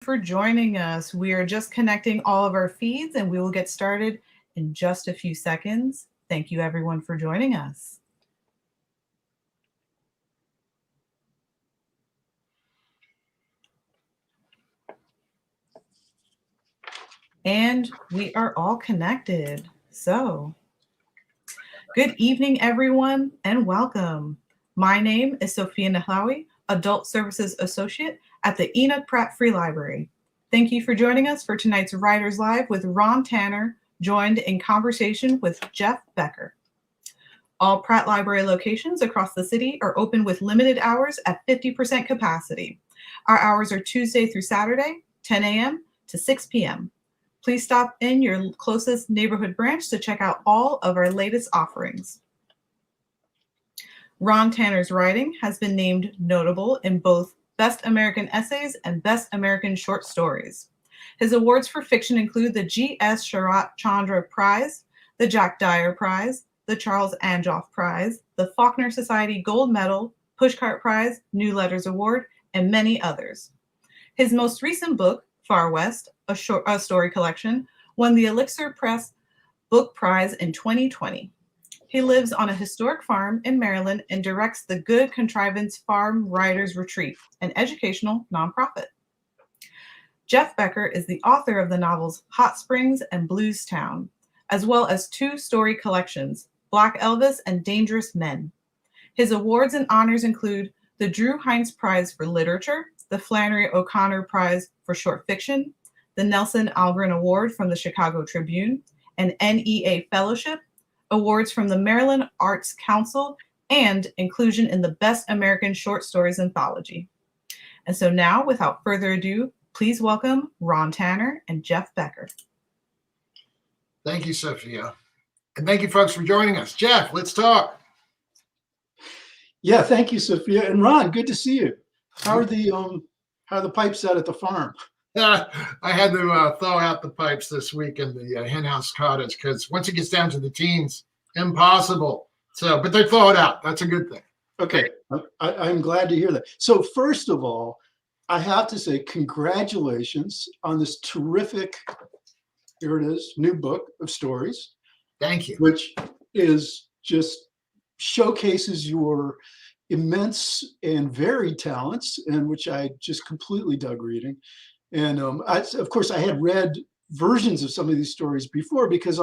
for joining us. We are just connecting all of our feeds and we will get started in just a few seconds. Thank you everyone for joining us. And we are all connected. So, good evening everyone and welcome. My name is Sophia Nahlawi, Adult Services Associate at the Enoch Pratt Free Library. Thank you for joining us for tonight's Writers Live with Ron Tanner, joined in conversation with Geoff Becker. All Pratt Library locations across the city are open with limited hours at 50% capacity. Our hours are Tuesday through Saturday, 10 a.m. to 6 p.m. Please stop in your closest neighborhood branch to check out all of our latest offerings. Ron Tanner's writing has been named notable in both Best American Essays and Best American Short Stories. His awards for fiction include the G.S. Sharat Chandra Prize, the Jack Dyer Prize, the Charles Anjoff Prize, the Faulkner Society Gold Medal, Pushcart Prize, New Letters Award, and many others. His most recent book, Far West, a story collection, won the Elixir Press Book Prize in 2020. He lives on a historic farm in Maryland and directs the Good Contrivance Farm Writers Retreat, an educational nonprofit. Geoff Becker is the author of the novels Hot Springs and Blues Town, as well as two story collections, Black Elvis and Dangerous Men. His awards and honors include the Drew Heinz Prize for Literature, the Flannery O'Connor Prize for Short Fiction, the Nelson Algren Award from the Chicago Tribune, an NEA Fellowship, awards from the Maryland Arts Council, and inclusion in the Best American Short Stories Anthology. And so now, without further ado, please welcome Ron Tanner and Geoff Becker. Thank you, Sophia. And thank you, folks, for joining us. Geoff, let's talk. Yeah, thank you, Sophia. And Ron, good to see you. How are the pipes out at the farm? I had to thaw out the pipes this week in the henhouse cottage because once it gets down to the teens, impossible. So, but they're thawed out. That's a good thing. Okay, I'm glad to hear that. So first of all, I have to say congratulations on this terrific, here it is, new book of stories. Thank you. Which is just showcases your immense and varied talents, and which I just completely dug reading. And of course, I had read versions of some of these stories before because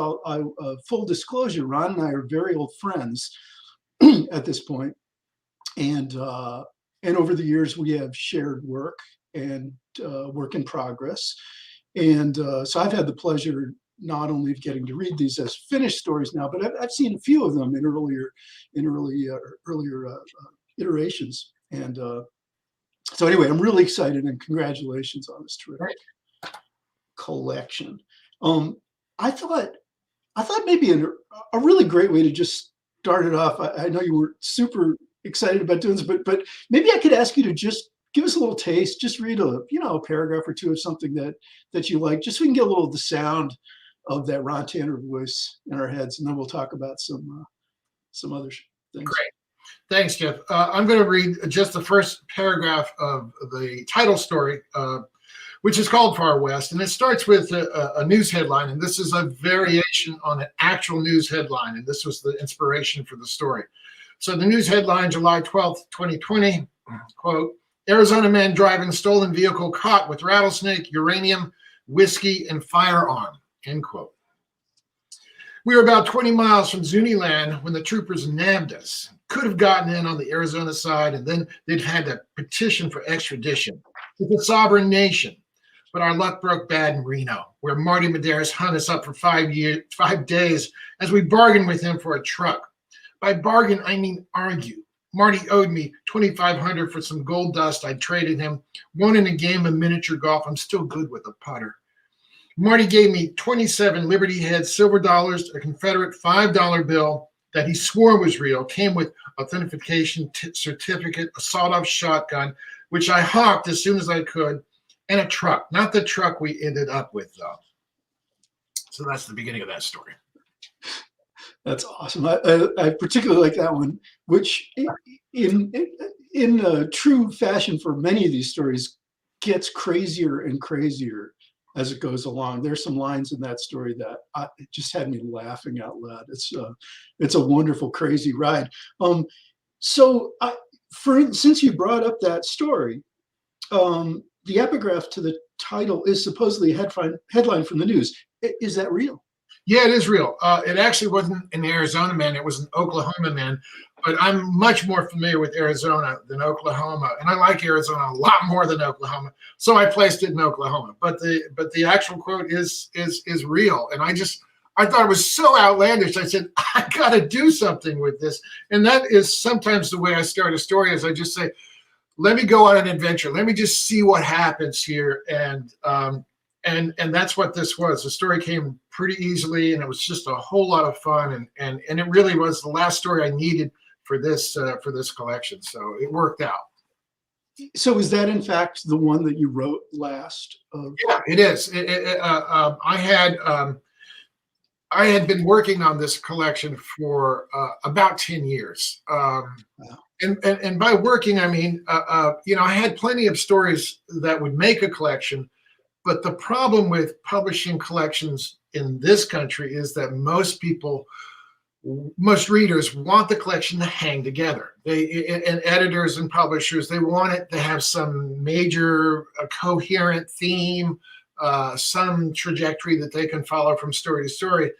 full disclosure, Ron and I are very old friends at this point. And over the years, we have shared work and work in progress. And so I've had the pleasure not only of getting to read these as finished stories now, but I've seen a few of them in earlier iterations. And so anyway, I'm really excited and congratulations on this terrific collection. I thought maybe a really great way to just start it off. I know you were super excited about doing this, but maybe I could ask you to just give us a little taste. Just read a paragraph or two of something that you like, just so we can get a little of the sound of that Ron Tanner voice in our heads, and then we'll talk about some other things. Great. Thanks, Geoff. I'm going to read just the first paragraph of the title story, which is called Far West. And it starts with a news headline. And this is a variation on an actual news headline. And this was the inspiration for the story. So the news headline, July 12th, 2020, quote, Arizona man driving stolen vehicle caught with rattlesnake, uranium, whiskey, and firearm, end quote. We were about 20 miles from Zuniland when the troopers nabbed us. Could have gotten in on the Arizona side, and then they'd had to petition for extradition. It's a sovereign nation. But our luck broke bad in Reno, where Marty Medeiros hunted us up for 5 days as we bargained with him for a truck. By bargain, I mean argue. Marty owed me $2,500 for some gold dust I traded him, won in a game of miniature golf. I'm still good with a putter. Marty gave me 27 Liberty Head silver dollars, a Confederate $5 bill that he swore was real, came with authentication certificate, a sawed-off shotgun, which I hawked as soon as I could, and a truck. Not the truck we ended up with, though. So that's the beginning of that story. That's awesome. I particularly like that one, which in true fashion for many of these stories gets crazier and crazier as it goes along. There's some lines in that story that it just had me laughing out loud. It's a wonderful, crazy ride. So since you brought up that story, the epigraph to the title is supposedly a headline from the news. Is that real? Yeah, it is real. It actually wasn't an Arizona man. It was an Oklahoma man. But I'm much more familiar with Arizona than Oklahoma. And I like Arizona a lot more than Oklahoma. So I placed it in Oklahoma. But the actual quote is real. And I thought it was so outlandish. I said, I got to do something with this. And that is sometimes the way I start a story is I just say, let me go on an adventure. Let me just see what happens here. And that's what this was. The story came pretty easily, and it was just a whole lot of fun. And it really was the last story I needed for this collection. So it worked out. So is that in fact the one that you wrote last? Yeah, it is. I had been working on this collection for about 10 years. Wow. And by working, I mean, I had plenty of stories that would make a collection. But the problem with publishing collections in this country is that most readers want the collection to hang together. And editors and publishers, they want it to have some major coherent theme, some trajectory that they can follow from story to story.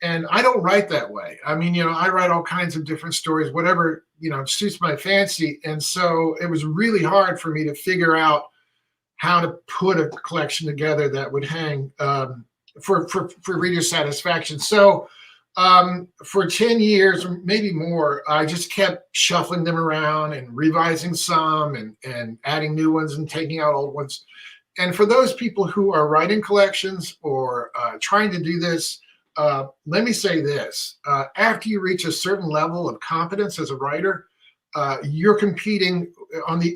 And I don't write that way. I mean, I write all kinds of different stories, whatever, suits my fancy. And so it was really hard for me to figure out how to put a collection together that would hang for reader satisfaction. So for 10 years or maybe more, I just kept shuffling them around and revising some and adding new ones and taking out old ones. And for those people who are writing collections or trying to do this, let me say this. After you reach a certain level of competence as a writer, you're competing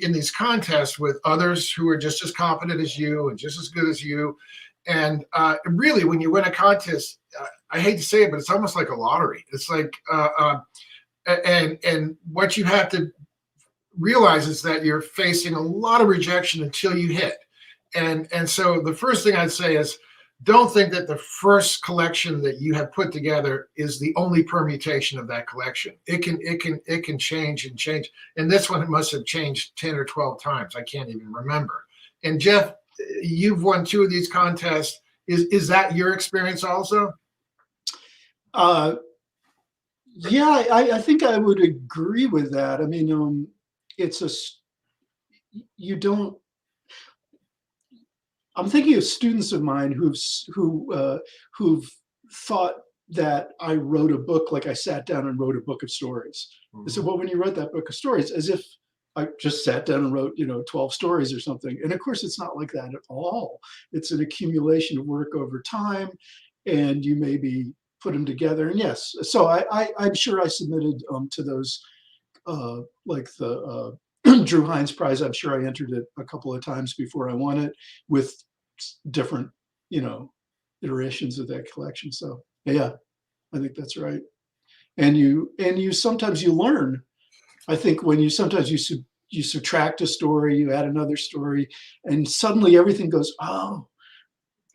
in these contests with others who are just as competent as you and just as good as you. And really, when you win a contest, I hate to say it, but it's almost like a lottery. It's like, and what you have to realize is that you're facing a lot of rejection until you hit. And so the first thing I'd say is, don't think that the first collection that you have put together is the only permutation of that collection. It can change and change. And this one, it must have changed 10 or 12 times. I can't even remember. And Geoff, you've won 2 of these contests. Is that your experience also? Yeah, I think I would agree with that. I mean, I'm thinking of students of mine who've thought that I wrote a book, like I sat down and wrote a book of stories. Mm-hmm. They said, well, when you wrote that book of stories, as if I just sat down and wrote, 12 stories or something. And of course, it's not like that at all. It's an accumulation of work over time, and you maybe put them together. And yes, so I'm sure I submitted to those, like the Drew Hines Prize. I'm sure I entered it a couple of times before I won it with different, iterations of that collection. So yeah, I think that's right. And you sometimes you learn. I think when you subtract a story, you add another story, and suddenly everything goes, oh,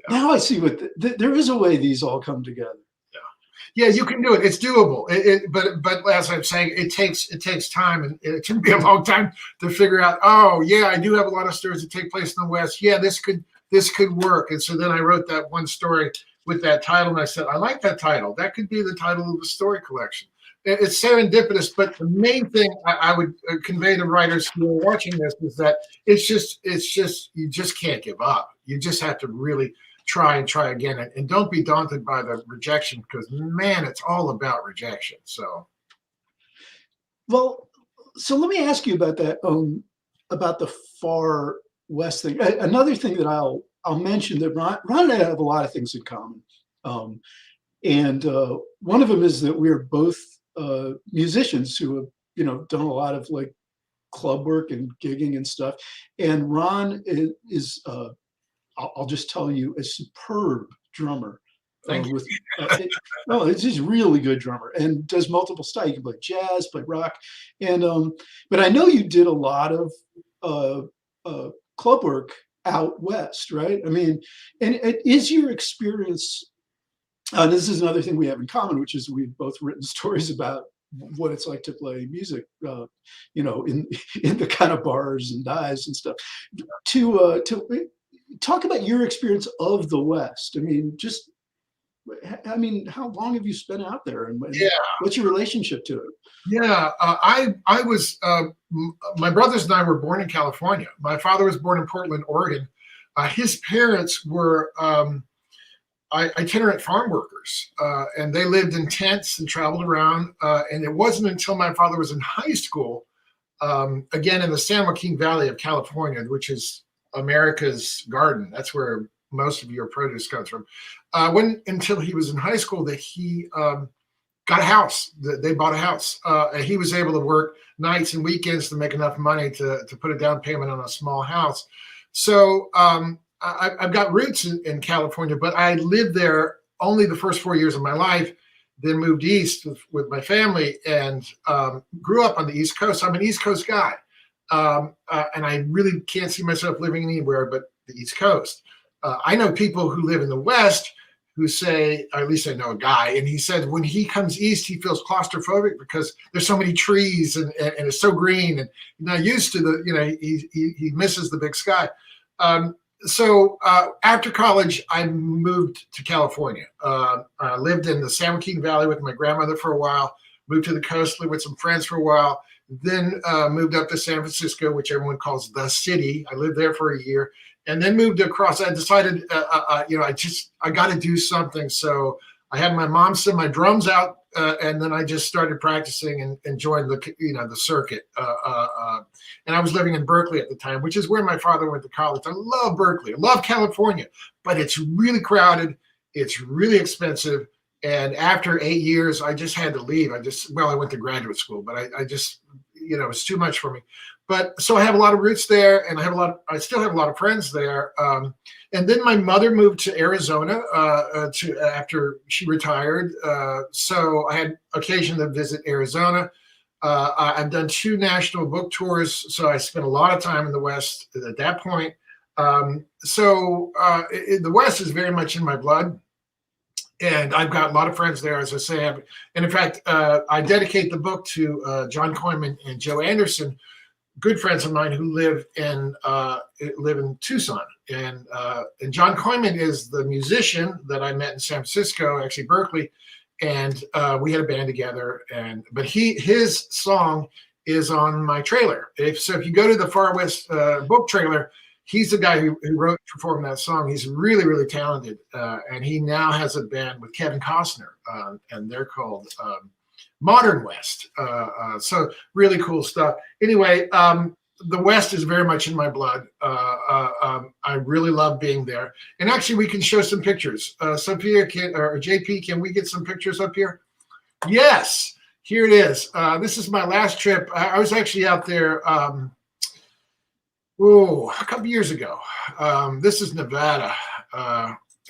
now I see what there is a way these all come together. Yeah, you can do it. It's doable. But as I'm saying, it takes time, and it can be a long time to figure out. Oh, yeah, I do have a lot of stories that take place in the West. Yeah, this could work. And so then I wrote that one story with that title, and I said, I like that title. That could be the title of the story collection. It's serendipitous, but the main thing I would convey to writers who are watching this is that it's just you just can't give up. You just have to really try and try again, and don't be daunted by the rejection, because man, it's all about rejection. So let me ask you about that, about the far West thing. Another thing that I'll mention, that Ron and I have a lot of things in common, and one of them is that we're both musicians who have done a lot of like club work and gigging and stuff. And Ron is I'll just tell you, a superb drummer. It's just really good drummer, and does multiple styles. You can play jazz, play rock, and but I know you did a lot of club work out west, right? I mean, and is your experience, this is another thing we have in common, which is we've both written stories about what it's like to play music, in in the kind of bars and dives and stuff. To talk about your experience of the West. I mean, how long have you spent out there, and Yeah. what's your relationship to it? Yeah, I was my brothers and I were born in California. My father was born in Portland, Oregon. His parents were itinerant farm workers, and they lived in tents and traveled around. And it wasn't until my father was in high school, again in the San Joaquin Valley of California, which is America's garden. That's where most of your produce comes from. When until he was in high school that he got a house. They bought a house. And he was able to work nights and weekends to make enough money to put a down payment on a small house. So I've got roots in California, but I lived there only the first 4 years of my life, then moved east with my family and grew up on the East Coast. I'm an East Coast guy. And I really can't see myself living anywhere but the East Coast. I know people who live in the West who say, or at least I know a guy, and he said when he comes east, he feels claustrophobic because there's so many trees and it's so green and he's not used to he misses the big sky. So after college, I moved to California. I lived in the San Joaquin Valley with my grandmother for a while, moved to the coast, lived with some friends for a while, then moved up to San Francisco, which everyone calls the city. I lived there for a year. And then moved across. I decided, I got to do something. So I had my mom send my drums out, and then I just started practicing and joined the circuit. And I was living in Berkeley at the time, which is where my father went to college. I love Berkeley. I love California, but it's really crowded. It's really expensive. And after 8 years, I just had to leave. I went to graduate school, but I just, it was too much for me. But so I have a lot of roots there, and I still have a lot of friends there. And then my mother moved to Arizona after she retired. So I had occasion to visit Arizona. I've done 2 national book tours, so I spent a lot of time in the West at that point. The West is very much in my blood. And I've got a lot of friends there, as I say. And in fact, I dedicate the book to John Coyman and Joe Anderson, good friends of mine who live in Tucson. And John Coyman is the musician that I met in San Francisco, actually Berkeley, and we had a band together. But his song is on my trailer. If you go to the Far West book trailer, he's the guy who performed that song. He's really, really talented, and he now has a band with Kevin Costner, and they're called Modern West. So really cool stuff. Anyway, the West is very much in my blood. I really love being there. And actually, we can show some pictures. Sophia or JP, can we get some pictures up here? Yes, here it is. This is my last trip. I was actually out there a couple years ago. This is Nevada.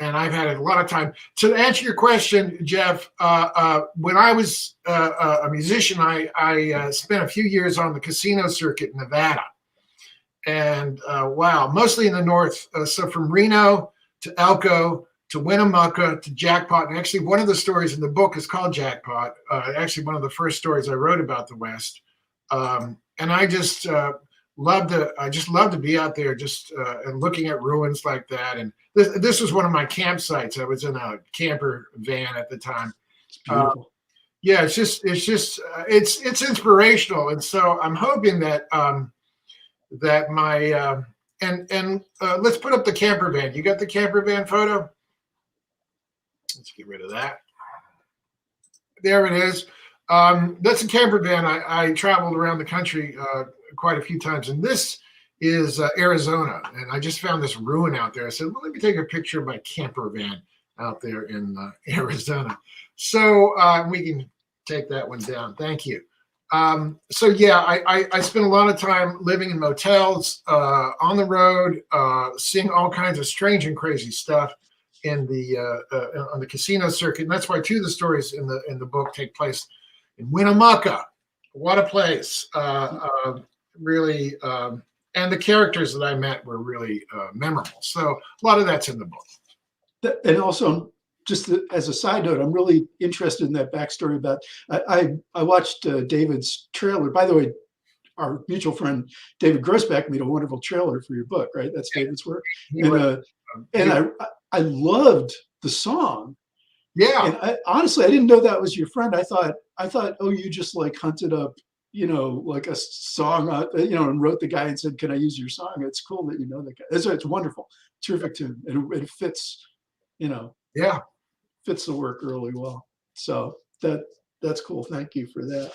And I've had a lot of time. To answer your question, Geoff, when I was a musician, I spent a few years on the casino circuit in Nevada. And mostly in the north. So from Reno to Elko to Winnemucca to Jackpot. And actually, one of the stories in the book is called Jackpot. Actually, one of the first stories I wrote about the West. And I just love to be out there and looking at ruins like that. And this was one of my campsites. I was in a camper van at the time. It's beautiful. Yeah, it's inspirational. And so I'm hoping that that my let's put up the camper van. You got the camper van photo? Let's get rid of that. There it is. That's a camper van. I traveled around the country quite a few times, and this is Arizona. And I just found this ruin out there. I said, well, let me take a picture of my camper van out there in Arizona. So we can take that one down. Thank you. I spent a lot of time living in motels, on the road, seeing all kinds of strange and crazy stuff on the casino circuit. And that's why 2 of the stories in the book take place in Winnemucca. What a place. Really and the characters that I met were really memorable. So a lot of that's in the book. And also, just as a side note, I'm really interested in that backstory about. I watched David's trailer. By the way, our mutual friend David Grossbeck made a wonderful trailer for your book, right? That's David's work, and I loved the song. Yeah. And honestly, I didn't know that was your friend. I thought, oh, you just like hunted up, like a song, and wrote the guy and said, "Can I use your song?" It's cool that you know that guy. It's wonderful, terrific tune, and it fits, Yeah. fits the work really well. So that's cool. Thank you for that.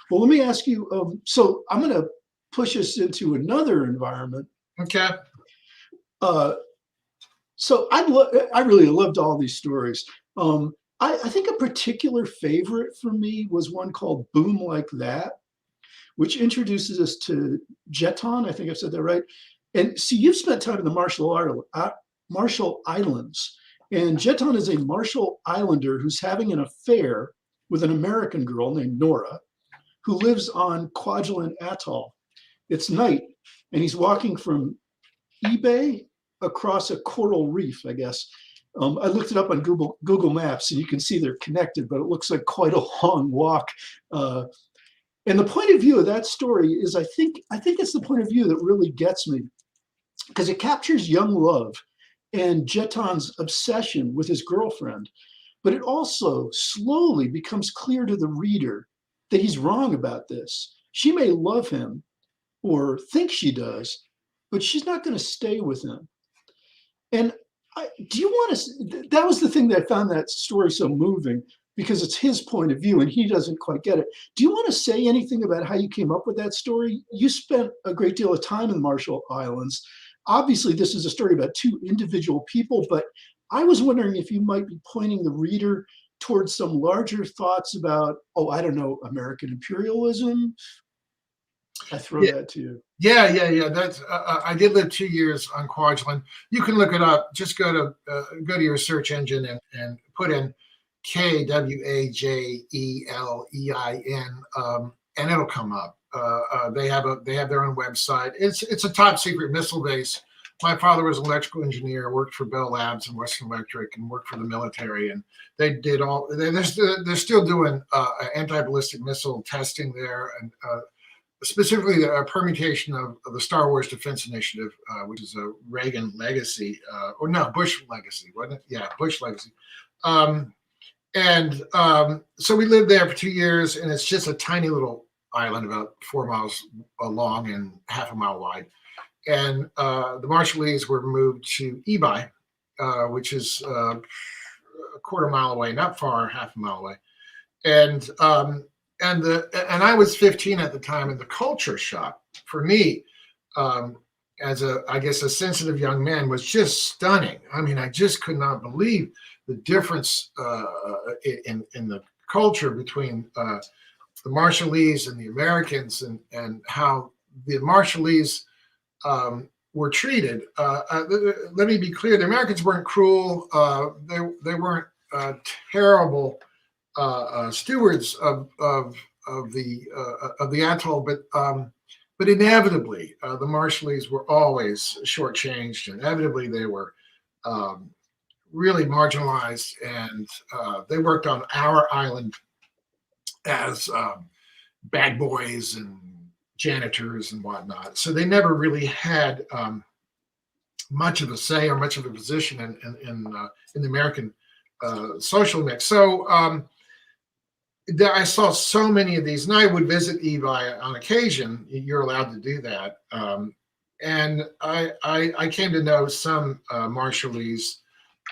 Well, let me ask you. So I'm going to push us into another environment. Okay. So I really loved all these stories. I think a particular favorite for me was one called Boom Like That, which introduces us to Jeton. I think I've said that right. And see, you've spent time in the Marshall Islands. And Jeton is a Marshall Islander who's having an affair with an American girl named Nora, who lives on Kwajalein Atoll. It's night, and he's walking from eBay across a coral reef, I guess. I looked it up on Google Maps, and you can see they're connected, but it looks like quite a long walk. And the point of view of that story is, I think it's the point of view that really gets me, because it captures young love and Jeton's obsession with his girlfriend. But it also slowly becomes clear to the reader that he's wrong about this. She may love him or think she does, but she's not going to stay with him. And do you want to, that was the thing that I found that story so moving, because it's his point of view and he doesn't quite get it. Do you want to say anything about how you came up with that story? You spent a great deal of time in the Marshall Islands. Obviously, this is a story about two individual people, but I was wondering if you might be pointing the reader towards some larger thoughts about, I don't know, American imperialism. I throw that to you. Yeah. That's I did live 2 years on Kwajalein. You can look it up. Just go to your search engine and put in KWAJELEIN, and it'll come up. They have their own website. It's a top secret missile base. My father was an electrical engineer, worked for Bell Labs and Western Electric, and worked for the military. And they did all. They're still doing anti-ballistic missile testing there, and specifically a permutation of the Star Wars Defense Initiative, which is a Reagan legacy, or no, Bush legacy, wasn't it? Yeah, Bush legacy. So we lived there for 2 years, and it's just a tiny little island about 4 miles long and half a mile wide. And the Marshallese were moved to Ebi, which is a quarter mile away, not far, half a mile away. And I was 15 at the time, and the culture shock for me, as a sensitive young man, was just stunning. I mean, I just could not believe the difference in the culture between the Marshallese and the Americans, and how the Marshallese were treated. Let me be clear: the Americans weren't cruel. They weren't terrible stewards of the atoll, but inevitably the Marshallese were always shortchanged. Inevitably, they were really marginalized, and they worked on our island as bad boys and janitors and whatnot. So they never really had much of a say or much of a position in the American social mix. So I saw so many of these, and I would visit Ebi on occasion. You're allowed to do that, and I came to know some Marshallese,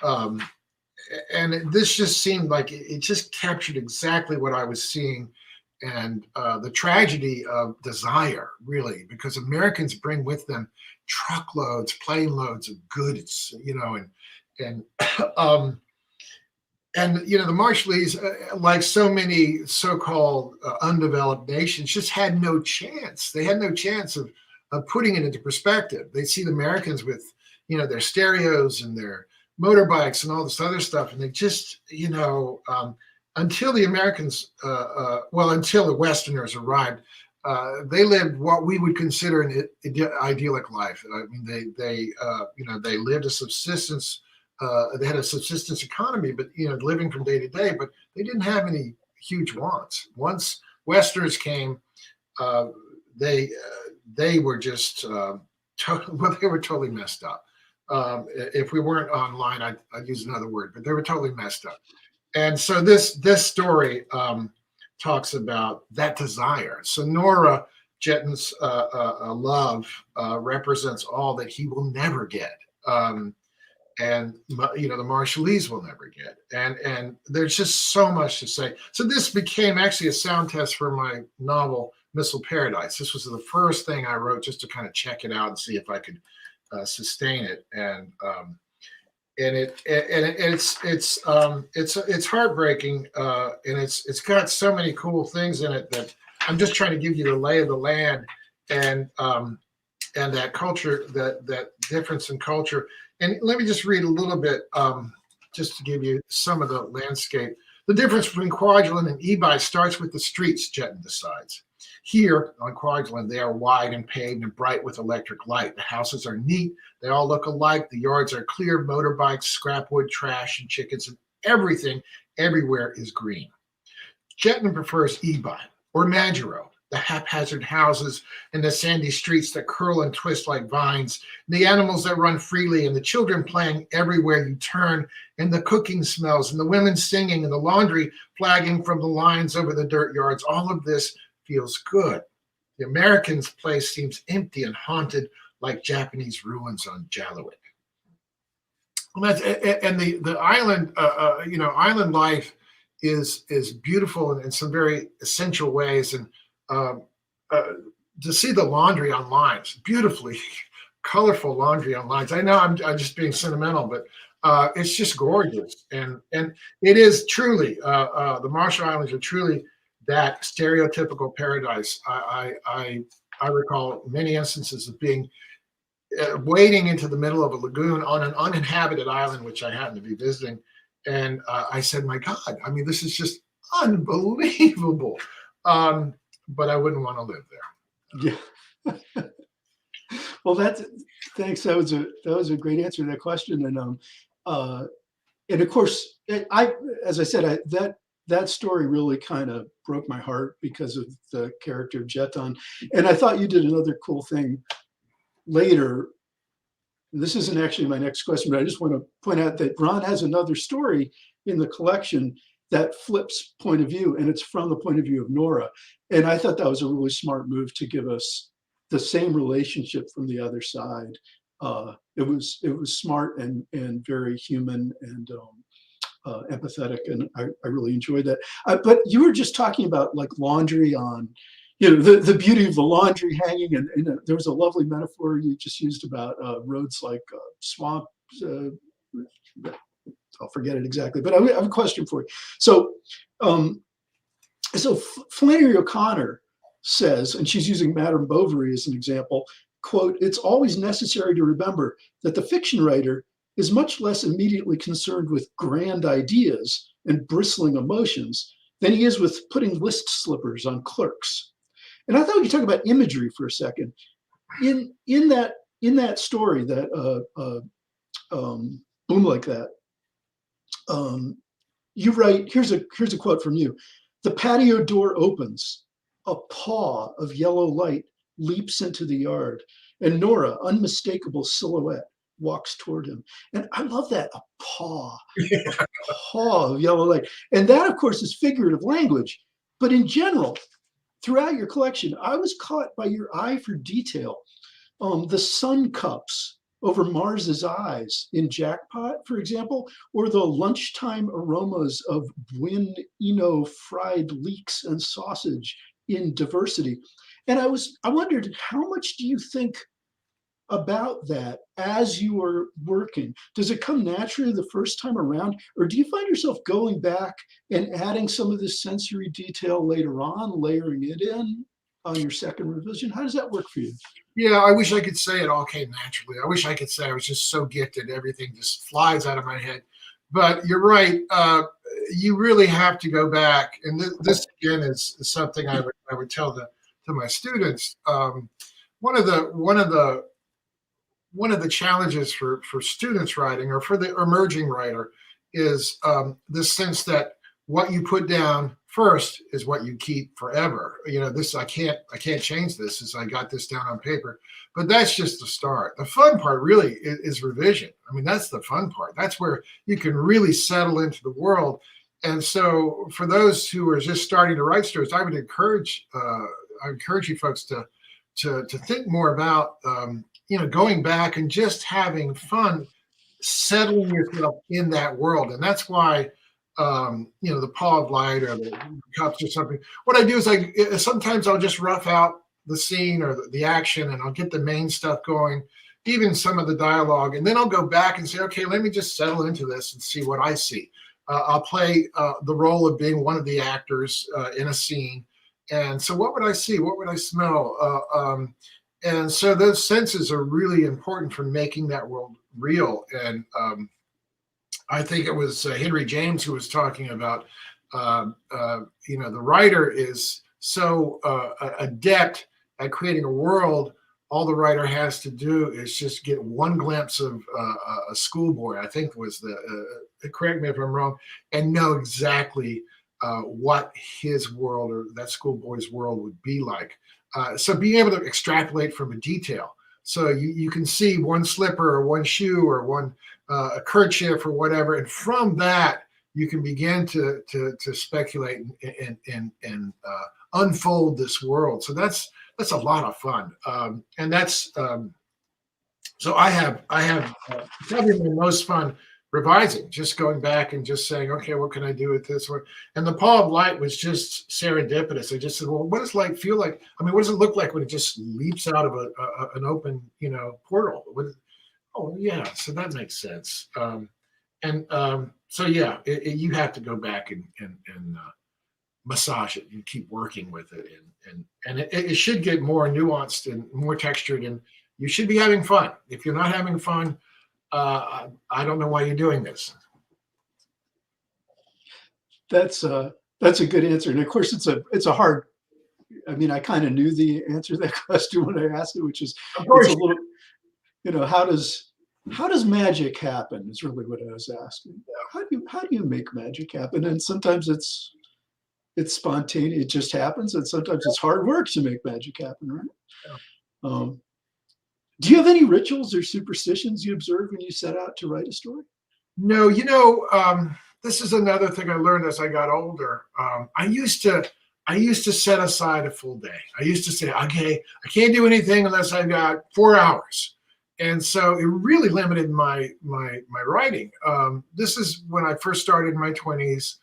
and this just seemed like it just captured exactly what I was seeing, and the tragedy of desire, really, because Americans bring with them truckloads, plane loads of goods, and the Marshallese, like so many so-called undeveloped nations, just had no chance. They had no chance of putting it into perspective. They see the Americans with, their stereos and their motorbikes and all this other stuff, and they just, until the Americans, until the Westerners arrived, they lived what we would consider an idyllic life. I mean, they lived a subsistence. They had a subsistence economy, but living from day to day. But they didn't have any huge wants. Once Westerners came, they were just they were totally messed up. If we weren't online, I'd use another word, but they were totally messed up. And so this story talks about that desire. So Nora Jetton's love represents all that he will never get, and the Marshallese will never get. And there's just so much to say. So this became actually a sound test for my novel Missile Paradise. This was the first thing I wrote just to kind of check it out and see if I could sustain it. And it's heartbreaking, and it's got so many cool things in it that I'm just trying to give you the lay of the land and that culture, that difference in culture. And let me just read a little bit, just to give you some of the landscape. The difference between Kwajalein and Ebi starts with the streets, Jetton decides. Here on Kwajalein, they are wide and paved and bright with electric light. The houses are neat. They all look alike. The yards are clear. Motorbikes, scrap wood, trash, and chickens, and everything everywhere is green. Jetton prefers Ebi or Majuro, the haphazard houses and the sandy streets that curl and twist like vines, the animals that run freely, and the children playing everywhere you turn, and the cooking smells, and the women singing, and the laundry flagging from the lines over the dirt yards. All of this feels good. The Americans' place seems empty and haunted like Japanese ruins on Jalowit. And the island, island life is beautiful in some very essential ways. And to see the laundry on lines, beautifully colorful laundry on lines. I know I'm just being sentimental, but it's just gorgeous. And it is truly, the Marshall Islands are truly that stereotypical paradise. I recall many instances of being wading into the middle of a lagoon on an uninhabited island, which I happened to be visiting. And I said, my God, I mean, this is just unbelievable. But I wouldn't want to live there. Yeah. Well, thanks. That was a great answer to that question. And of course, as I said, that story really kind of broke my heart because of the character of Jetton. And I thought you did another cool thing later. This isn't actually my next question, but I just want to point out that Ron has another story in the collection that flips point of view, and it's from the point of view of Nora. And I thought that was a really smart move to give us the same relationship from the other side. It was smart and very human and empathetic, and I really enjoyed that. But you were just talking about like laundry on, the beauty of the laundry hanging, and there was a lovely metaphor you just used about roads like swamp. I'll forget it exactly, but I have a question for you. So, Flannery O'Connor says, and she's using Madame Bovary as an example, quote, "It's always necessary to remember that the fiction writer is much less immediately concerned with grand ideas and bristling emotions than he is with putting list slippers on clerks." And I thought you talk about imagery for a second. In that story, that Boom Like That, you write, here's a quote from you: "The patio door opens, a paw of yellow light leaps into the yard, and Nora, unmistakable silhouette, walks toward him." And I love that, a paw, a paw of yellow light. And that, of course, is figurative language. But in general, throughout your collection, I was caught by your eye for detail. The sun cups over Mars's eyes in Jackpot, for example, or the lunchtime aromas of Buen Eno fried leeks and sausage in Diversity. And I wondered, how much do you think about that as you are working? Does it come naturally the first time around, or do you find yourself going back and adding some of this sensory detail later on, layering it in on your second revision? How does that work for you? Yeah, I wish I could say it all came naturally. I wish I could say I was just so gifted, everything just flies out of my head. But you're right. You really have to go back, and this again is something I would tell the my students, one of the challenges for students writing or for the emerging writer is this sense that what you put down first is what you keep forever. This I can't change this as I got this down on paper, but that's just the start. The fun part really is revision. I mean, that's the fun part. That's where you can really settle into the world. And so for those who are just starting to write stories, I encourage you folks to think more about going back and just having fun, settling yourself in that world. And that's why the Paw of Light or the Cups or something. What I do is sometimes I'll just rough out the scene or the action, and I'll get the main stuff going, even some of the dialogue, and then I'll go back and say, okay, let me just settle into this and see what I see. I'll play the role of being one of the actors in a scene. And so what would I see? What would I smell? And so those senses are really important for making that world real. And I think it was Henry James who was talking about, the writer is so adept at creating a world. All the writer has to do is just get one glimpse of a schoolboy, I think was correct me if I'm wrong, and know exactly what his world or that schoolboy's world would be like. So being able to extrapolate from a detail. So you can see one slipper or one shoe or one a kerchief or whatever, and from that you can begin to speculate and unfold this world. So that's a lot of fun, and that's so I have probably the most fun revising, just going back and just saying, okay, what can I do with this one? And the Paw of Light was just serendipitous. I just said, well, what does light feel like? I mean, what does it look like when it just leaps out of an open, portal? Oh, yeah, so that makes sense. So yeah, you have to go back and massage it and keep working with it, and it should get more nuanced and more textured, and you should be having fun. If you're not having fun, I don't know why you're doing this. That's a good answer, and of course it's a hard. I mean, I kind of knew the answer to that question when I asked it, which is it's a little, how does magic happen? Is really what I was asking. How do you make magic happen? And sometimes it's spontaneous, it just happens, and sometimes it's hard work to make magic happen, right? Yeah. Do you have any rituals or superstitions you observe when you set out to write a story? No, this is another thing I learned as I got older. I used to set aside a full day. I used to say, okay, I can't do anything unless I've got 4 hours. And so it really limited my writing. This is when I first started in my 20s.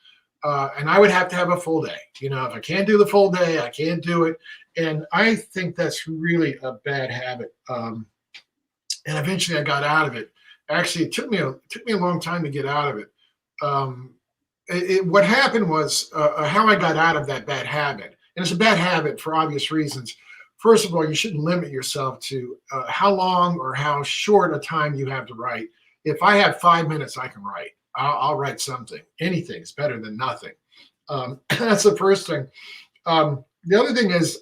And I would have to have a full day. If I can't do the full day, I can't do it. And I think that's really a bad habit. And eventually I got out of it. Actually, it took me a long time to get out of it. What happened was how I got out of that bad habit. And it's a bad habit for obvious reasons. First of all, you shouldn't limit yourself to how long or how short a time you have to write. If I have 5 minutes, I can write. I'll write something. Anything's better than nothing. That's the first thing. The other thing is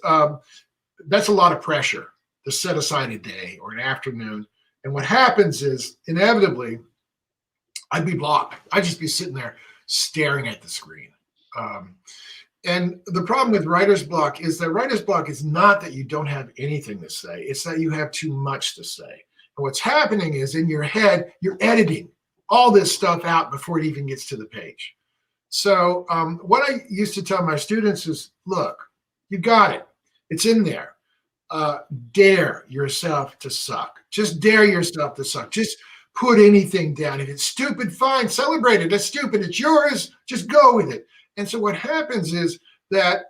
that's a lot of pressure to set aside a day or an afternoon. And what happens is inevitably I'd be blocked. I'd just be sitting there staring at the screen. And the problem with writer's block is that writer's block is not that you don't have anything to say. It's that you have too much to say. And what's happening is in your head, you're editing all this stuff out before it even gets to the page. So what I used to tell my students is, look, you got it. It's in there. Dare yourself to suck. Just dare yourself to suck. Just put anything down. If it's stupid, fine, celebrate it. It's stupid. It's yours. Just go with it. And so what happens is that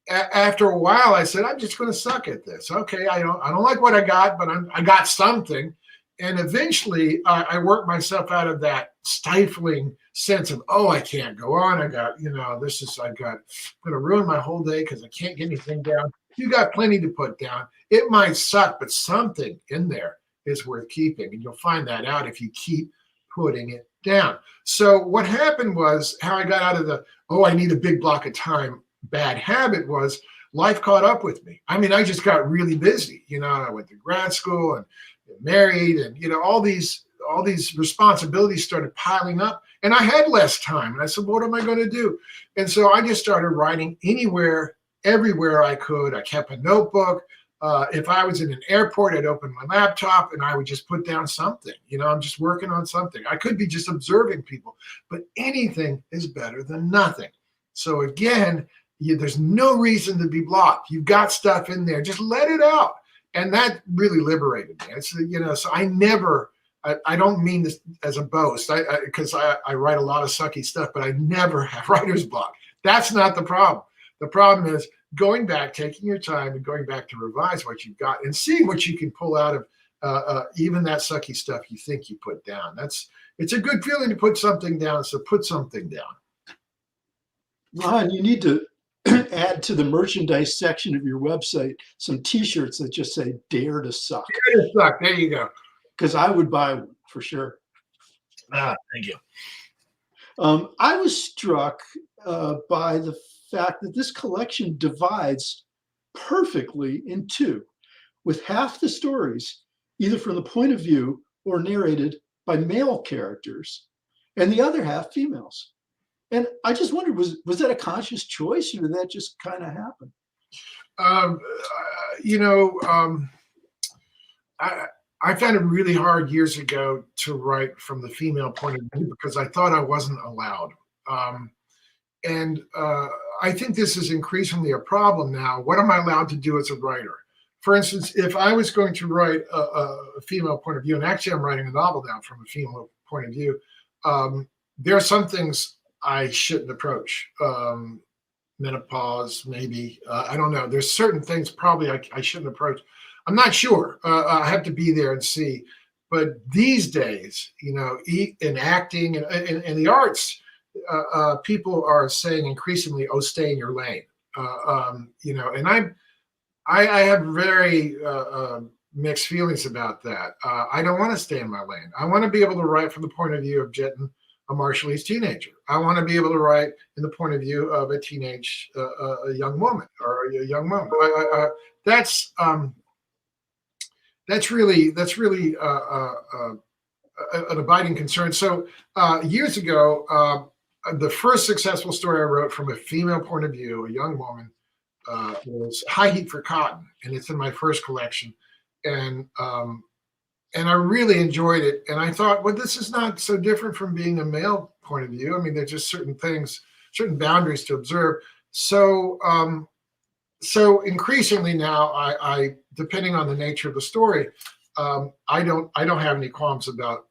after a while, I said, I'm just going to suck at this. Okay, I don't like what I got, but I got something. And eventually, I worked myself out of that stifling sense of, oh, I can't go on. I'm going to ruin my whole day because I can't get anything down. You got plenty to put down. It might suck, but something in there is worth keeping. And you'll find that out if you keep putting it down. So what happened was how I got out of the, I need a big block of time bad habit was life caught up with me. I mean, I just got really busy. I went to grad school and married, and all these responsibilities started piling up, and I had less time. And I said, what am I going to do? And so I just started writing anywhere, everywhere I could. I kept a notebook. If I was in an airport, I'd open my laptop and I would just put down something. I'm just working on something. I could be just observing people, but anything is better than nothing. So again, there's no reason to be blocked. You've got stuff in there. Just let it out. And that really liberated me. So I don't mean this as a boast, because I write a lot of sucky stuff, but I never have writer's block. That's not the problem. The problem is going back, taking your time, and going back to revise what you've got and seeing what you can pull out of even that sucky stuff you think you put down. It's a good feeling to put something down. So put something down. Ron, you need to add to the merchandise section of your website some T-shirts that just say "Dare to Suck." Dare to suck. There you go. Because I would buy one for sure. Thank you. I was struck by the fact that this collection divides perfectly in two, with half the stories either from the point of view or narrated by male characters, and the other half females. And I just wondered, was that a conscious choice, or did that just kind of happen? I found it really hard years ago to write from the female point of view because I thought I wasn't allowed. And I think this is increasingly a problem now. What am I allowed to do as a writer? For instance, if I was going to write a female point of view, and actually I'm writing a novel now from a female point of view, there are some things I shouldn't approach. Menopause, maybe. I don't know. There's certain things probably I shouldn't approach. I'm not sure. I have to be there and see. But these days, in acting and the arts, people are saying increasingly, "Oh, stay in your lane." And I have very mixed feelings about that. I don't want to stay in my lane. I want to be able to write from the point of view of Jitten, a Marshallese teenager. I want to be able to write in the point of view of a teenage a young woman or a young woman. That's really an abiding concern. So years ago, the first successful story I wrote from a female point of view, a young woman, was High Heat for Cotton, and it's in my first collection. And I really enjoyed it. And I thought, well, this is not so different from being a male point of view. I mean, there's just certain things, certain boundaries to observe. So increasingly now, I depending on the nature of the story, I don't have any qualms about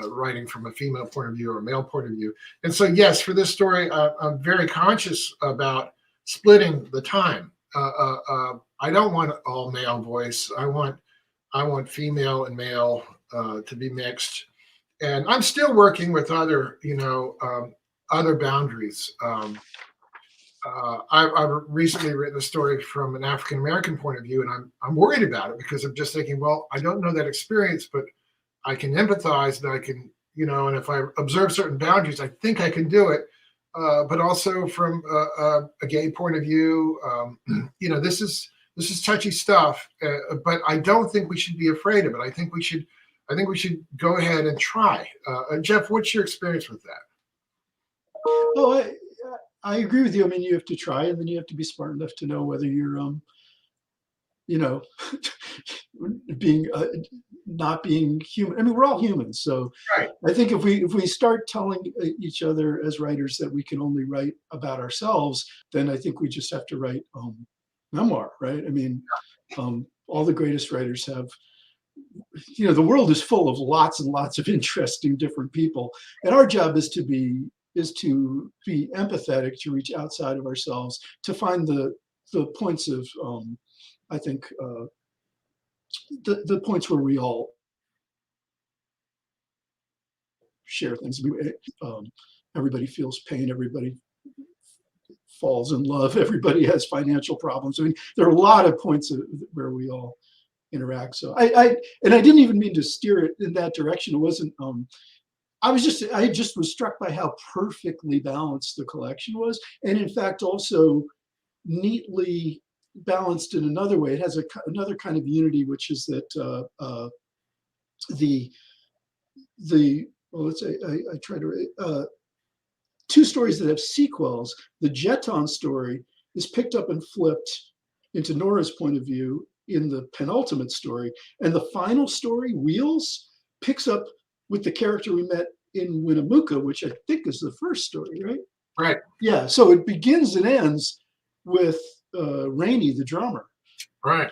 writing from a female point of view or a male point of view. And so, yes, for this story, I'm very conscious about splitting the time. I don't want all male voice. I want female and male to be mixed. And I'm still working with other boundaries. I've recently written a story from an African American point of view, and I'm worried about it because I'm just thinking, well, I don't know that experience, but I can empathize, and I can, and if I observe certain boundaries, I think I can do it. But also from a gay point of view, this is touchy stuff. But I don't think we should be afraid of it. I think we should go ahead and try. Geoff, what's your experience with that? Oh, I agree with you. I mean, you have to try, and then you have to be smart enough to know whether you're, not being human. I mean, we're all humans. So right. I think if we start telling each other as writers that we can only write about ourselves, then I think we just have to write memoir, right? I mean, all the greatest writers have, the world is full of lots and lots of interesting different people. And our job is to be empathetic, to reach outside of ourselves, to find the points of, I think, the points where we all share things. Everybody feels pain. Everybody falls in love. Everybody has financial problems. I mean, there are a lot of points where we all interact. So I didn't even mean to steer it in that direction. It wasn't. I just was struck by how perfectly balanced the collection was, and in fact also neatly balanced in another way. It has another kind of unity, which is that the well, let's say I try to two stories that have sequels. The Jeton story is picked up and flipped into Nora's point of view in the penultimate story, and the final story, Wheels, picks up with the character we met in Winnemucca, which I think is the first story, right? Right. Yeah. So it begins and ends with Rainey, the drummer. Right.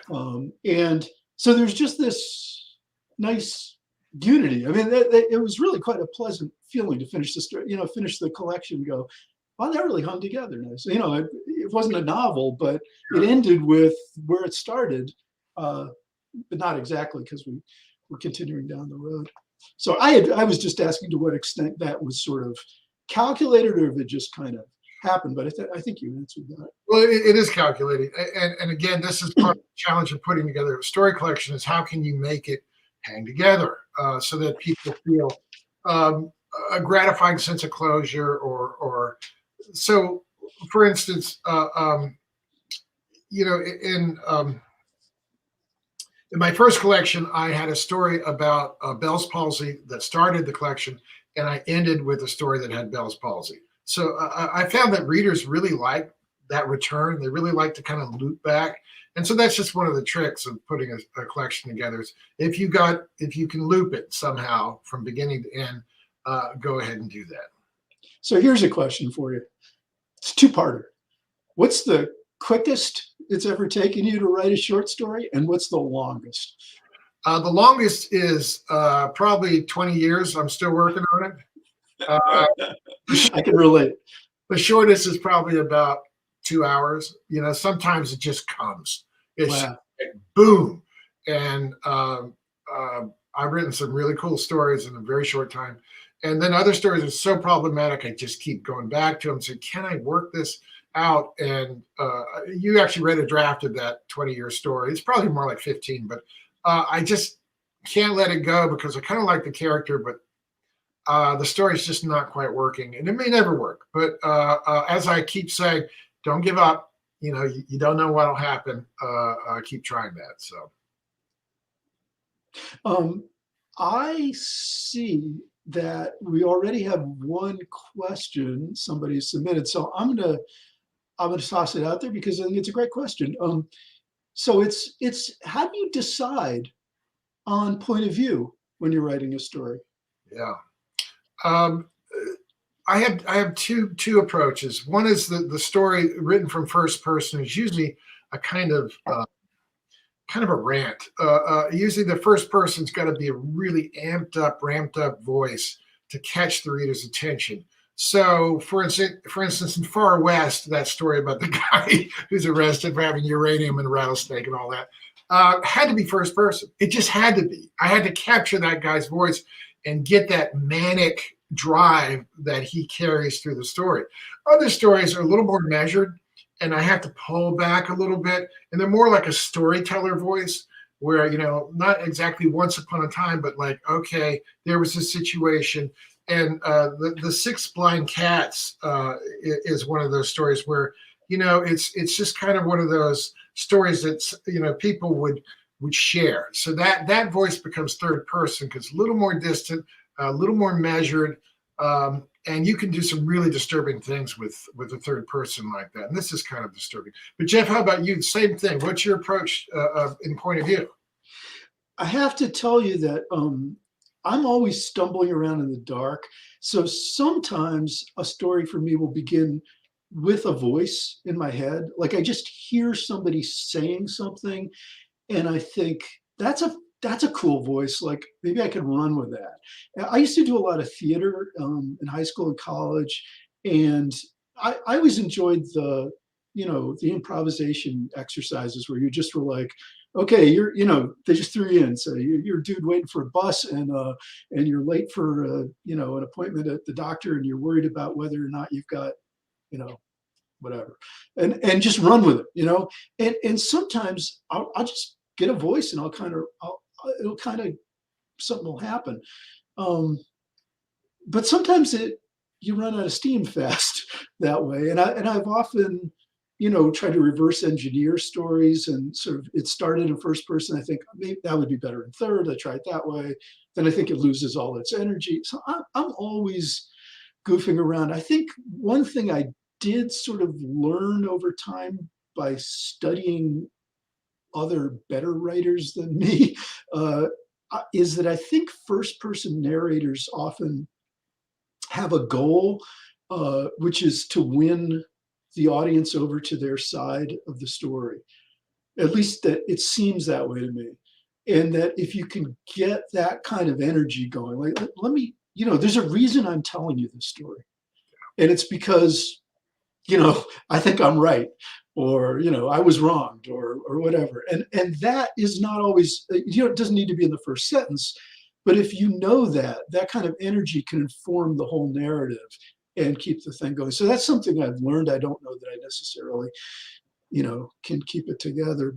And so there's just this nice unity. I mean, it was really quite a pleasant feeling to finish the story, finish the collection and go, wow, that really hung together nice. It wasn't a novel, but it ended with where it started, but not exactly, because we're continuing down the road. So I was just asking to what extent that was sort of calculated, or if it just kind of happened, but I think you answered that. Well, it is calculating. And again, this is part of the challenge of putting together a story collection is how can you make it hang together so that people feel a gratifying sense of closure or so, for instance, in my first collection, I had a story about Bell's palsy that started the collection, and I ended with a story that had Bell's palsy. So I found that readers really like that return. They really like to kind of loop back. And so that's just one of the tricks of putting a collection together. Is if you can loop it somehow from beginning to end, go ahead and do that. So here's a question for you. It's two-parter. What's the quickest it's ever taken you to write a short story, and what's the longest? The longest is probably 20 years. I'm still working on it. I can relate. The shortest is probably about 2 hours. Sometimes it just comes. It's Wow. like, boom. And I've written some really cool stories in a very short time. And then other stories are so problematic, I just keep going back to them. So can I work this out? And you actually read a draft of that 20-year story. It's probably more like 15, but I just can't let it go because I kind of like the character, but the story's just not quite working, and it may never work. But as I keep saying, don't give up. You don't know what'll happen. Keep trying that. So, I see that we already have one question somebody submitted, so I'm gonna toss it out there because I think it's a great question. So it's how do you decide on point of view when you're writing a story? yeah. I have two approaches. One is the story written from first person is usually a kind of a rant. Usually the first person's got to be a really ramped up voice to catch the reader's attention. So, for instance, in Far West, that story about the guy who's arrested for having uranium and a rattlesnake and all that had to be first person. It just had to be. I had to capture that guy's voice and get that manic drive that he carries through the story. Other stories are a little more measured, and I have to pull back a little bit, and they're more like a storyteller voice where, not exactly once upon a time, but like, okay, there was a situation. And the Six Blind Cats is one of those stories where, it's just kind of one of those stories that, people would share. So that voice becomes third person because a little more distant, a little more measured, and you can do some really disturbing things with a third person like that. And this is kind of disturbing. But Geoff, how about you? Same thing. What's your approach in point of view? I have to tell you that I'm always stumbling around in the dark. So sometimes a story for me will begin with a voice in my head. Like I just hear somebody saying something and I think that's a cool voice. Like maybe I could run with that. I used to do a lot of theater in high school and college, and I always enjoyed the improvisation exercises where you just were like, okay, they just threw you in. So you're a dude waiting for a bus and you're late for an appointment at the doctor, and you're worried about whether or not you've got, whatever, and just run with it, and sometimes I'll just get a voice and it'll kind of, something will happen. But sometimes you run out of steam fast that way. And I've often try to reverse engineer stories, and sort of it started in first person. I think maybe that would be better in third. I try it that way. Then I think it loses all its energy. So I'm always goofing around. I think one thing I did sort of learn over time by studying other better writers than me is that I think first person narrators often have a goal, which is to win the audience over to their side of the story. At least that it seems that way to me. And that if you can get that kind of energy going, like, let me, there's a reason I'm telling you this story. And it's because, I think I'm right, or, I was wronged, or whatever. And that is not always, it doesn't need to be in the first sentence, but if you know that kind of energy can inform the whole narrative and keep the thing going. So that's something I've learned. I don't know that I necessarily, can keep it together,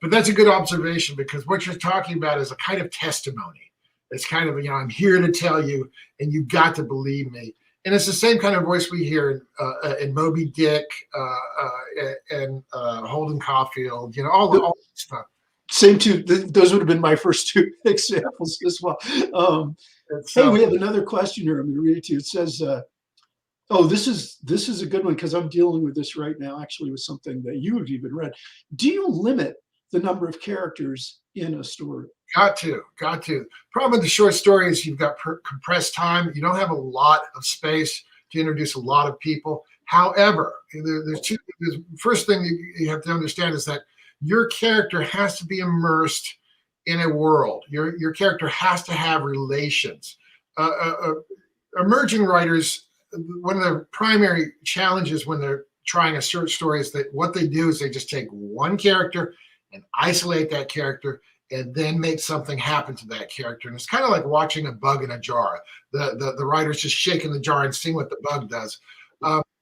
But that's a good observation, because what you're talking about is a kind of testimony. It's kind of, I'm here to tell you, and you've got to believe me. And it's the same kind of voice we hear in Moby Dick and Holden Caulfield, all that stuff. Same two. Those would have been my first two examples as well. Hey, we have another question here. I'm going to read it to you. It says, this is a good one, because I'm dealing with this right now, actually, with something that you have even read. Do you limit the number of characters in a story? Got to. Problem with the short story is you've got compressed time. You don't have a lot of space to introduce a lot of people. However, the first thing you have to understand is that your character has to be immersed in a world. Your character has to have relations. Emerging writers, one of the primary challenges when they're trying a short story is that what they do is they just take one character and isolate that character and then make something happen to that character. And it's kind of like watching a bug in a jar. The writer's just shaking the jar and seeing what the bug does.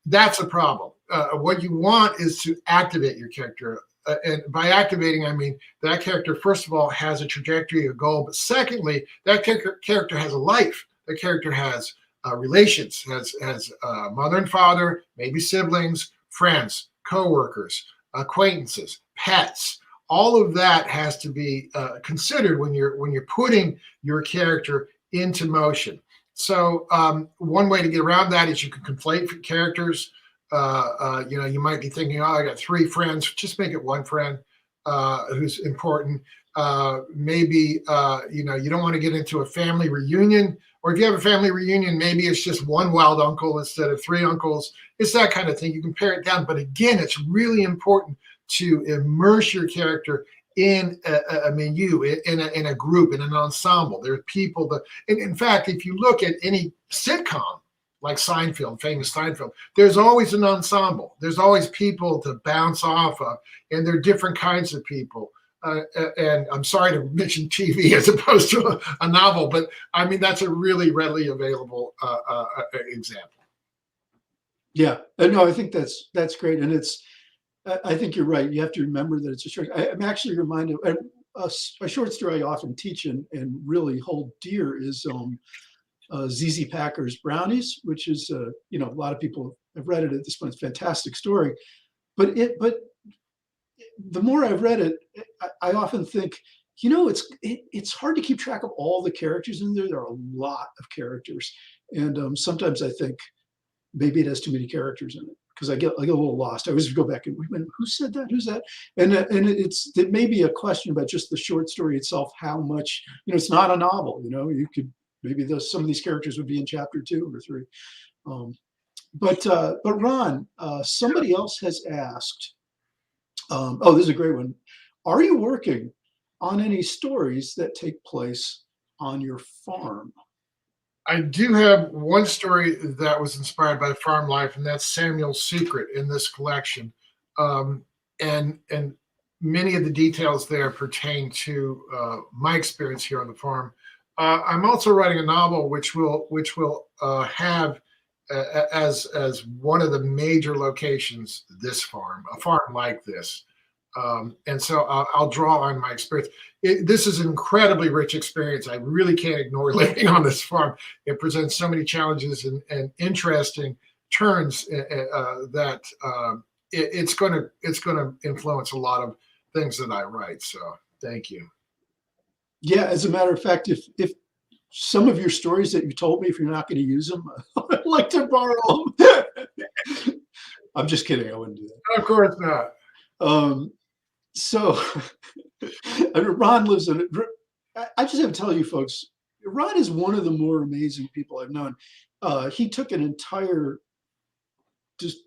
That's a problem. What you want is to activate your character. And by activating, I mean that character, first of all, has a trajectory, a goal. But secondly, that character has a life. That character has relations, has mother and father, maybe siblings, friends, coworkers, acquaintances, pets. All of that has to be considered when you're putting your character into motion. So one way to get around that is you can conflate characters. You might be thinking, I got 3 friends. Just make it one friend who's important. Maybe you don't want to get into a family reunion, or if you have a family reunion, maybe it's just one wild uncle instead of 3 uncles. It's that kind of thing. You can pare it down, but again, it's really important to immerse your character in a milieu, in a group, in an ensemble. There are people that, in fact, if you look at any sitcom like Seinfeld, famous Seinfeld, there's always an ensemble. There's always people to bounce off of, and there are different kinds of people. And I'm sorry to mention TV as opposed to a novel, but I mean, that's a really readily available example. Yeah, no, I think that's great. And I think you're right. You have to remember that it's a short. I'm actually reminded a short story I often teach and really hold dear is ZZ Packer's Brownies, which is a lot of people have read it at this point. It's a fantastic story, but the more I've read it, I often think, it's hard to keep track of all the characters in there. There are a lot of characters, and sometimes I think maybe it has too many characters in it, because I get a little lost. I always go back and who said that? Who's that? And it may be a question about just the short story itself. How much, it's not a novel. You could maybe some of these characters would be in chapter 2 or 3. But Ron, somebody else has asked. This is a great one. Are you working on any stories that take place on your farm? I do have one story that was inspired by farm life, and that's Samuel's Secret in this collection. And many of the details there pertain to my experience here on the farm. I'm also writing a novel which will have as one of the major locations this farm, a farm like this. And so I'll draw on my experience. This is an incredibly rich experience. I really can't ignore living on this farm. It presents so many challenges and interesting turns that it's going to influence a lot of things that I write. So thank you. Yeah, as a matter of fact, if some of your stories that you told me, if you're not going to use them, I'd like to borrow them. I'm just kidding. I wouldn't do that. Of course not. So Ron lives in. I just have to tell you, folks, Ron is one of the more amazing people I've known. He took an entire, just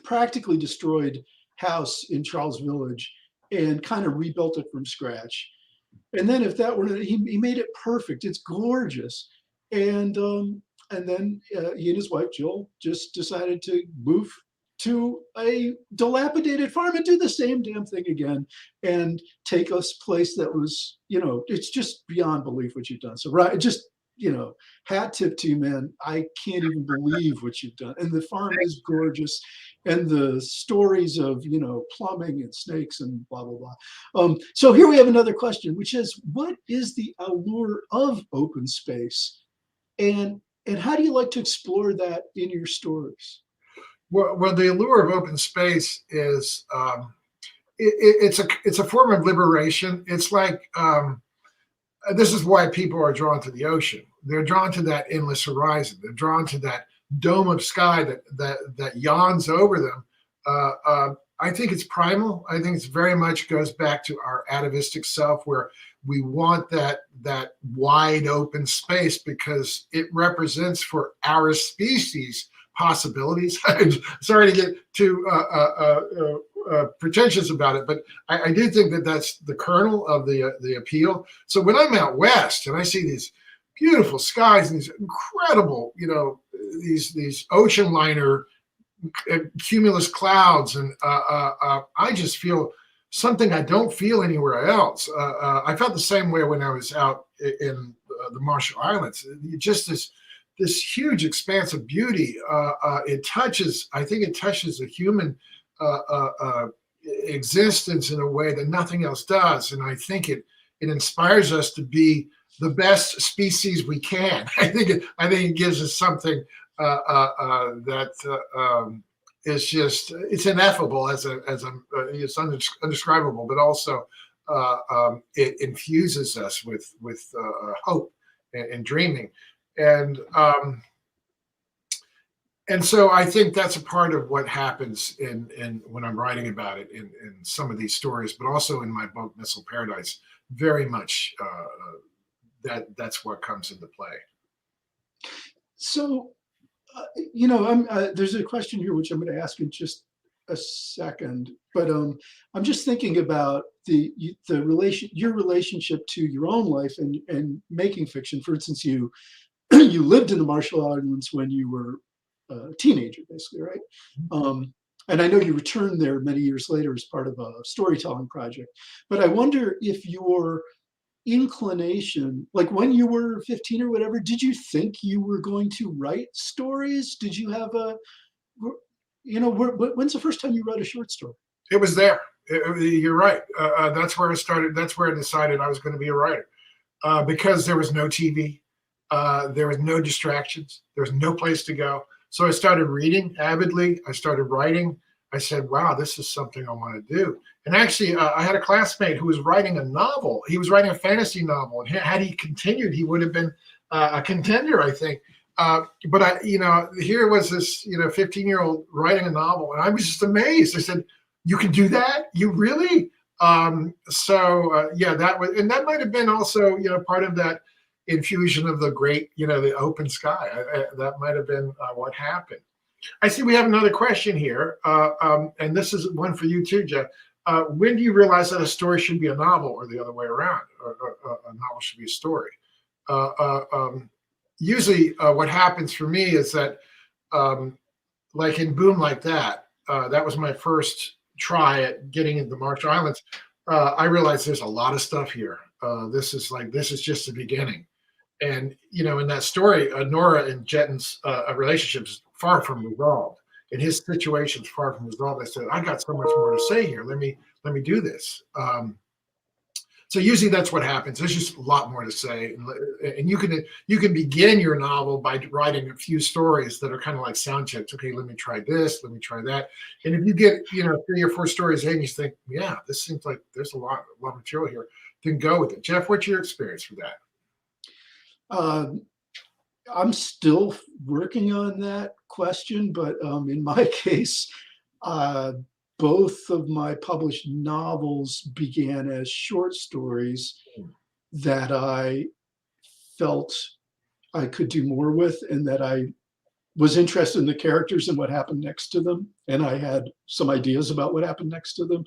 practically destroyed house in Charles Village and kind of rebuilt it from scratch. And then if that were, he made it perfect. It's gorgeous. And then he and his wife Jill just decided to move to a dilapidated farm and do the same damn thing again, and take us place that was, it's just beyond belief what you've done. So right, just hat tip to you, man. I can't even believe what you've done. And the farm is gorgeous, and the stories of plumbing and snakes and blah blah blah. So here we have another question, which is, what is the allure of open space, and how do you like to explore that in your stories? Well, the allure of open space is it's a form of liberation. It's like this is why people are drawn to the ocean. They're drawn to that endless horizon. They're drawn to that dome of sky that yawns over them. I think it's primal. I think it's very much goes back to our atavistic self, where we want that wide open space because it represents for our species possibilities. I'm sorry to get too pretentious about it, but I do think that that's the kernel of the appeal. So when I'm out west and I see these beautiful skies and these incredible, these ocean liner cumulus clouds, and I just feel something I don't feel anywhere else. I felt the same way when I was out in the Marshall Islands. Just this huge expanse of beauty. I think it touches the human existence in a way that nothing else does. And I think it inspires us to be the best species we can. I think it gives us something that is just, it's ineffable it's undescribable, but also it infuses us with hope and dreaming. And so I think that's a part of what happens in when I'm writing about it in some of these stories, but also in my book Missile Paradise. Very much that's what comes into play. So, there's a question here which I'm going to ask in just a second, but I'm just thinking about your relationship to your own life and making fiction. For instance, you lived in the Marshall Islands when you were a teenager, basically, right? And I know you returned there many years later as part of a storytelling project. But I wonder if your inclination, like when you were 15 or whatever, did you think you were going to write stories? Did you have when's the first time you wrote a short story? It was there. You're right. That's where it started. That's where I decided I was going to be a writer, because there was no TV. There was no distractions. There was no place to go. So I started reading avidly. I started writing. I said, wow, this is something I want to do. And actually, I had a classmate who was writing a novel. He was writing a fantasy novel. And had he continued, he would have been a contender, I think. But here was this, 15-year-old writing a novel. And I was just amazed. I said, you can do that? You really? That was, and that might have been also, part of that infusion of the great, the open sky. That might have been what happened. I see we have another question here, and this is one for you too, Geoff. When do you realize that a story should be a novel, or the other way around, or a novel should be a story? Usually, what happens for me is that, like in Boom Like That, that was my first try at getting into the Marshall Islands. I realized there's a lot of stuff here. This is just the beginning. And, in that story, Nora and Jetton's relationship is far from resolved, and his situation is far from resolved. I said, I got so much more to say here. Let me do this. So usually that's what happens. There's just a lot more to say, and you can begin your novel by writing a few stories that are kind of like sound checks. Okay, let me try this, let me try that, and if you get 3 or 4 stories in, you think, yeah, this seems like there's a lot of material here. Then go with it. Geoff, what's your experience with that? I'm still working on that question, but in my case, uh, both of my published novels began as short stories that I felt I could do more with, and that I was interested in the characters and what happened next to them. And I had some ideas about what happened next to them,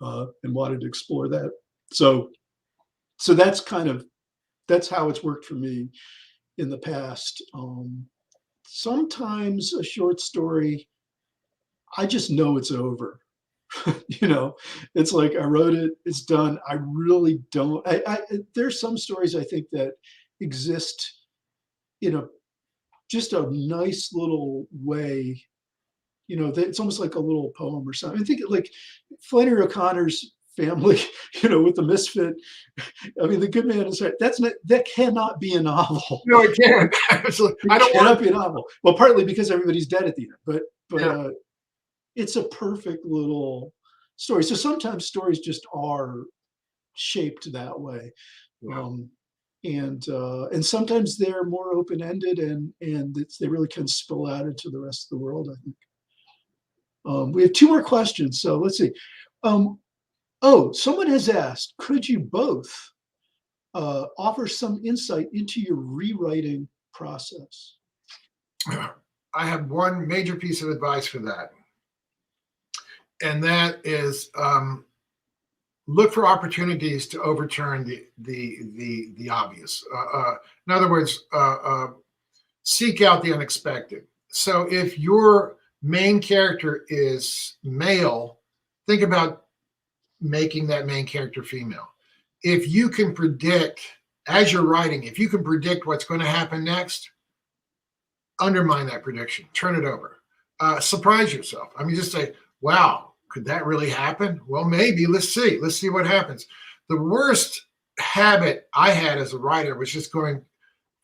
and wanted to explore that. So that's how it's worked for me in the past. Sometimes a short story, I just know it's over. It's like I wrote it, it's done. I really don't. There's some stories I think that exist in a just a nice little way. It's almost like a little poem or something. I think like Flannery O'Connor's family, with the misfit. I mean, the good man is right. That cannot be a novel. No, it can't. I don't Cannot want be a novel. Well, partly because everybody's dead at the end, but Yeah. it's a perfect little story. So sometimes stories just are shaped that way. Yeah. And sometimes they're more open-ended, and they really can spill out into the rest of the world, I think. We have 2 more questions, so let's see. Someone has asked, could you both offer some insight into your rewriting process? I have one major piece of advice for that, and that is look for opportunities to overturn the obvious. In other words, seek out the unexpected. So if your main character is male, think about making that main character female. If you can predict, as you're writing, if you can predict what's going to happen next, undermine that prediction, turn it over, surprise yourself. I mean, just say, wow, could that really happen? Well, maybe. Let's see what happens. The worst habit I had as a writer was just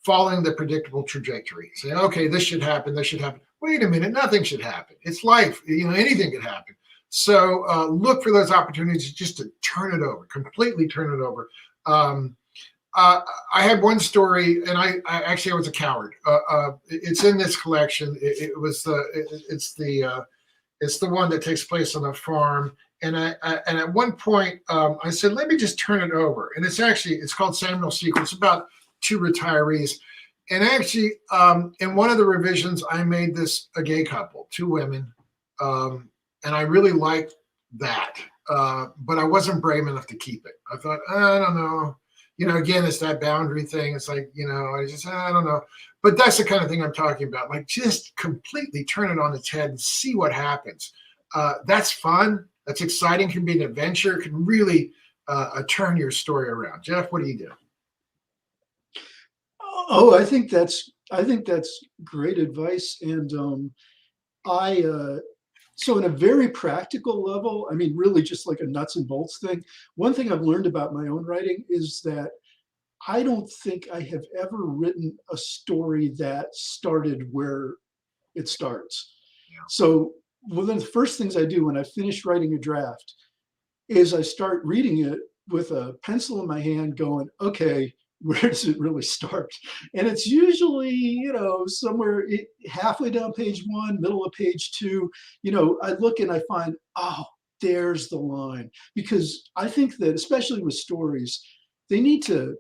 following the predictable trajectory, saying, okay, this should happen. Wait a minute, nothing should happen. It's life. Anything could happen. So look for those opportunities just to turn it over, completely turn it over. I had one story, and I actually was a coward. It's in this collection. It's the one that takes place on a farm. And at one point I said, let me just turn it over. And it's called Samuel Sequel. It's about 2 retirees. And actually, in one of the revisions, I made this a gay couple, 2 women. And I really liked that. But I wasn't brave enough to keep it. I thought, I don't know. Again, it's that boundary thing. It's like, I don't know. But that's the kind of thing I'm talking about. Like, just completely turn it on its head and see what happens. That's fun. That's exciting. Can be an adventure. Can really turn your story around. Geoff, what do you do? Oh, I think that's great advice. And so in a very practical level, I mean, really just like a nuts and bolts thing, one thing I've learned about my own writing is that I don't think I have ever written a story that started where it starts. Yeah. So one of the first things I do when I finish writing a draft is I start reading it with a pencil in my hand going, okay, where does it really start? And it's usually, somewhere halfway down page 1, middle of page 2. I look and I find, oh, there's the line. Because I think that, especially with stories, they need to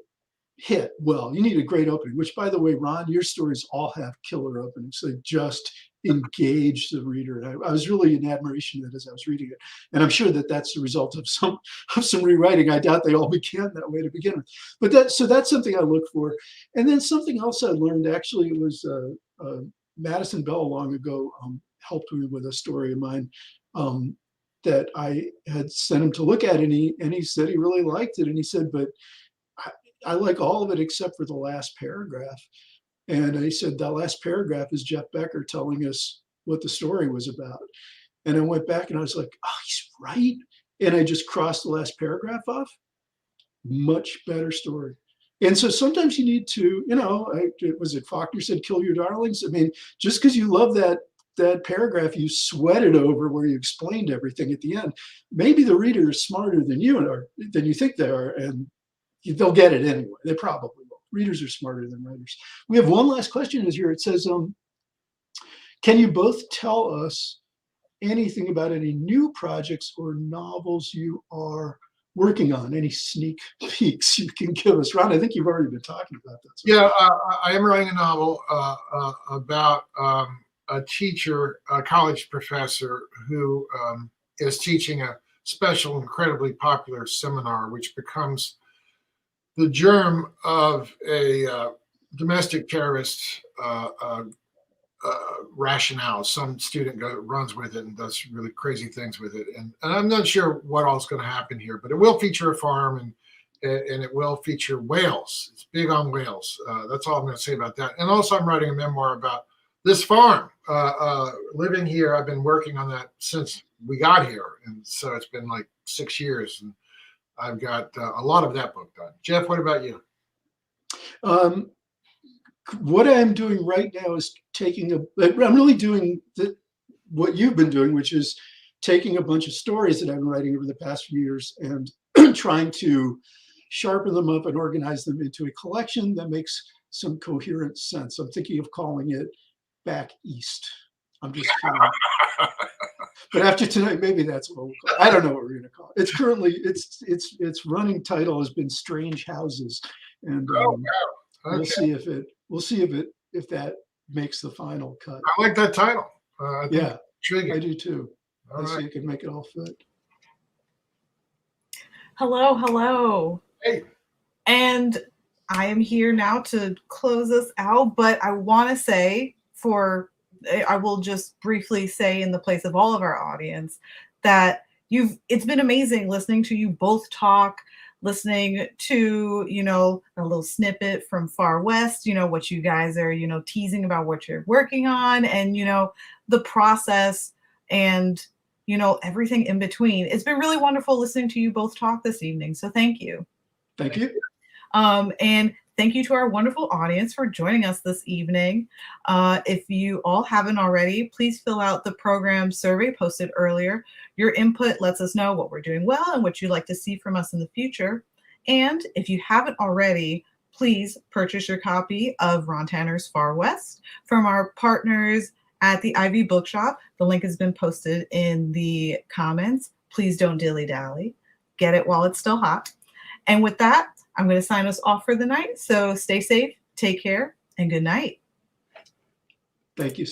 hit well. You need a great opening, which, by the way, Ron, your stories all have killer openings. They just engage the reader. And I was really in admiration of that as I was reading it. And I'm sure that that's the result of some rewriting. I doubt they all began that way to begin with. But that's something I look for. And then something else I learned, actually, it was Madison Bell long ago helped me with a story of mine that I had sent him to look at, and he said he really liked it. And he said, but I like all of it except for the last paragraph. And he said, that last paragraph is Geoff Becker telling us what the story was about. And I went back and I was like, oh, he's right. And I just crossed the last paragraph off. much better story. And so sometimes you need to, was it Faulkner said, kill your darlings? I mean, just because you love that paragraph you sweated over where you explained everything at the end, maybe the reader is smarter than you think they are, and they'll get it anyway. They probably will. Readers are smarter than writers. We have one last question is here. It says, can you both tell us anything about any new projects or novels you are working on? Any sneak peeks you can give us? Ron, I think you've already been talking about that. So. Yeah, I am writing a novel about a teacher, a college professor who is teaching a special, incredibly popular seminar, which becomes the germ of a domestic terrorist rationale. Some student runs with it and does really crazy things with it. And I'm not sure what all is going to happen here, but it will feature a farm and it will feature whales. It's big on whales. That's all I'm going to say about that. And also I'm writing a memoir about this farm. Living here, I've been working on that since we got here. And so it's been like 6 years. And I've got a lot of that book done. Geoff, what about you? What I'm doing right now is I'm really doing what you've been doing, which is taking a bunch of stories that I've been writing over the past few years and trying to sharpen them up and organize them into a collection that makes some coherent sense. I'm thinking of calling it Back East. I'm just kidding. But after tonight, maybe that's what we'll call it. I don't know what we're going to call it. It's currently, its running title has been Strange Houses. And Okay. we'll see if that makes the final cut. I like that title. Yeah, intriguing. I do too. All See right. if it can make it all fit. Hello, hello. Hey. And I am here now to close us out, but I want to say I will just briefly say in the place of all of our audience that it's been amazing listening to you both talk, listening to, a little snippet from Far West, what you guys are, teasing about what you're working on and, the process and, everything in between. It's been really wonderful listening to you both talk this evening. So thank you. Thank you. And thank you to our wonderful audience for joining us this evening. If you all haven't already, please fill out the program survey posted earlier. Your input lets us know what we're doing well and what you'd like to see from us in the future. And if you haven't already, please purchase your copy of Ron Tanner's Far West from our partners at the Ivy Bookshop. The link has been posted in the comments. Please don't dilly-dally. Get it while it's still hot. And with that, I'm going to sign us off for the night. So stay safe, take care, and good night. Thank you.